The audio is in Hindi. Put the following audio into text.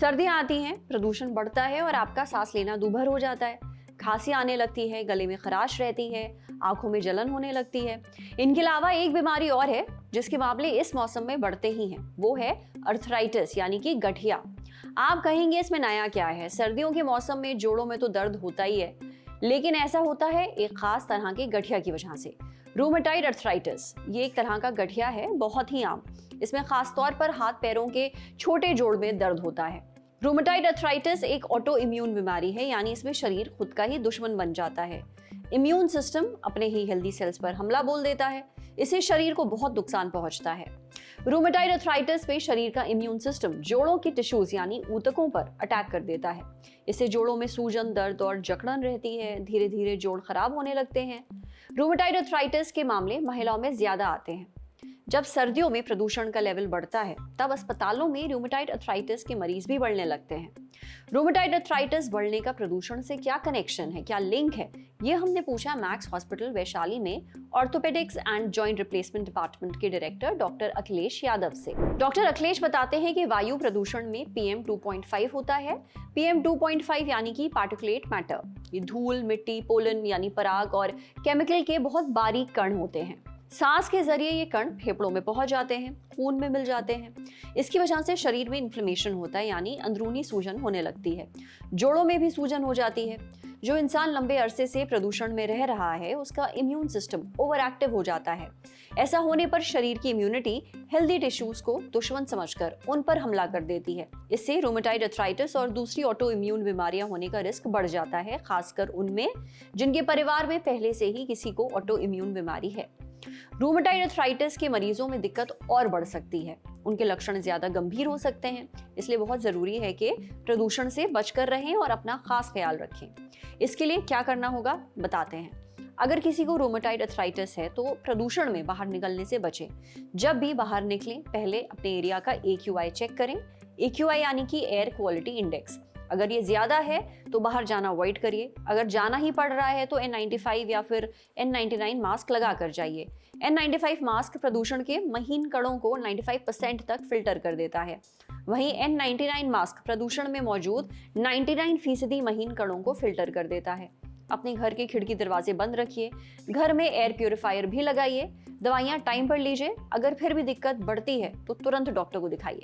सर्दियां आती हैं, प्रदूषण बढ़ता है और आपका सांस लेना दूभर हो जाता है। खांसी आने लगती है, गले में खराश रहती है, आंखों में जलन होने लगती है। इनके अलावा एक बीमारी और है जिसके मामले इस मौसम में बढ़ते ही हैं, वो है अर्थराइटिस यानी कि गठिया। आप कहेंगे इसमें नया क्या है? सर्दियों के मौसम में जोड़ों में तो दर्द होता ही है, लेकिन ऐसा होता है एक खास तरह के गठिया की वजह से। रूमेटाइड अर्थराइटिस ये एक तरह का गठिया है, बहुत ही आम। इसमें खास तौर पर हाथ पैरों के छोटे जोड़ में दर्द होता है। रूमेटाइड अर्थराइटिस एक ऑटो इम्यून बीमारी है, यानी इसमें शरीर खुद का ही दुश्मन बन जाता है। इम्यून सिस्टम अपने ही हेल्दी सेल्स पर हमला बोल देता है, इससे शरीर को बहुत नुकसान पहुंचता है। रूमेटाइड अर्थराइटिस में शरीर का इम्यून सिस्टम जोड़ों की टिश्यूज यानी ऊतकों पर अटैक कर देता है। इससे जोड़ों में सूजन, दर्द और जकड़न रहती है। धीरे धीरे जोड़ खराब होने लगते हैं। रूमेटाइड अर्थराइटिस के मामले महिलाओं में ज्यादा आते हैं। जब सर्दियों में प्रदूषण का लेवल बढ़ता है, तब अस्पतालों में रूमेटाइड अर्थराइटिस के मरीज भी बढ़ने लगते हैं। रूमेटाइड अर्थराइटिस बढ़ने का प्रदूषण से क्या कनेक्शन है, क्या लिंक है, ये हमने पूछा मैक्स हॉस्पिटल वैशाली में orthopaedics and joint replacement department के डायरेक्टर डॉक्टर अखिलेश यादव से। डॉक्टर अखिलेश बताते हैं कि वायु प्रदूषण में PM 2.5 होता है। PM 2.5 यानी कि पार्टिकुलेट मैटर। ये धूल, मिट्टी, पोलन यानी पराग और केमिकल के बहुत बारीक कण होते हैं। सांस के जरिए ये कण फेफड़ों में पहुंच जाते हैं, खून में मिल जाते हैं। इसकी वजह से शरीर में इन्फ्लेमेशन होता है, यानी अंदरूनी सूजन होने लगती है। जोड़ों में भी सूजन हो जाती है। जो इंसान लंबे अरसे से प्रदूषण में रह रहा है, उसका इम्यून सिस्टम ओवर एक्टिव हो जाता है। ऐसा होने पर शरीर की इम्यूनिटी हेल्दी टिश्यूज को दुश्मन समझकर उन पर हमला कर देती है। इससे रूमेटाइड अर्थराइटिस और दूसरी ऑटो इम्यून बीमारियां होने का रिस्क बढ़ जाता है, खासकर उनमें जिनके परिवार में पहले से ही किसी को ऑटो इम्यून बीमारी है। रूमेटाइड अर्थराइटिस के मरीजों में दिक्कत और बढ़ सकती है। उनके लक्षण ज्यादा गंभीर हो सकते हैं, इसलिए बहुत जरूरी है कि प्रदूषण से बचकर रहें और अपना खास ख्याल रखें। इसके लिए क्या करना होगा बताते हैं। अगर किसी को रूमेटाइड अर्थराइटिस है तो प्रदूषण में बाहर निकलने से बचें। जब भी बाहर निकलें, पहले अपने एरिया का AQI चेक करें। AQI यानी कि एयर क्वालिटी इंडेक्स। अगर ये ज्यादा है तो बाहर जाना अवॉइड करिए। अगर जाना ही पड़ रहा है तो N95 या फिर N99 मास्क लगा कर जाइए। N95 मास्क प्रदूषण के महीन कणों को 95% तक फिल्टर कर देता है। वहीं N99 मास्क प्रदूषण में मौजूद 99% महीन कणों को फिल्टर कर देता है। अपने घर के खिड़की दरवाजे बंद रखिए। घर में एयर प्यूरिफायर भी लगाइए। दवाइयाँ टाइम पर लीजिए। अगर फिर भी दिक्कत बढ़ती है तो तुरंत डॉक्टर को दिखाइए।